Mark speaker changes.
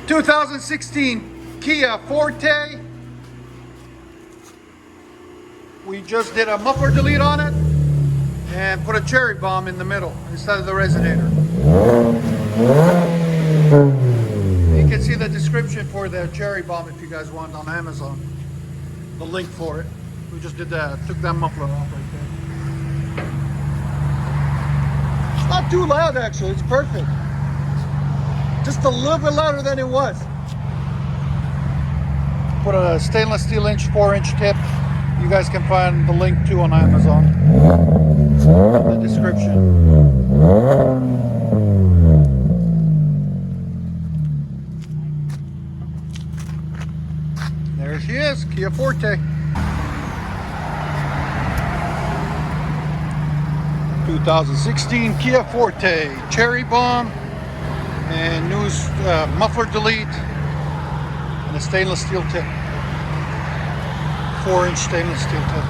Speaker 1: 2016 Kia Forte. We just did a muffler delete on it and put a cherry bomb in the middle instead of the resonator. You can see the description for the cherry bomb if you guys want on Amazon. The link for it. We just did that, took that muffler off right there. It's not too loud actually, it's perfect. Just a little bit louder than it was. Put a stainless steel 4-inch tip. You guys can find the link too on Amazon in the description. There she is, Kia Forte. 2016 Kia Forte, cherry bomb and new muffler delete and a stainless steel tip, 4-inch stainless steel tip.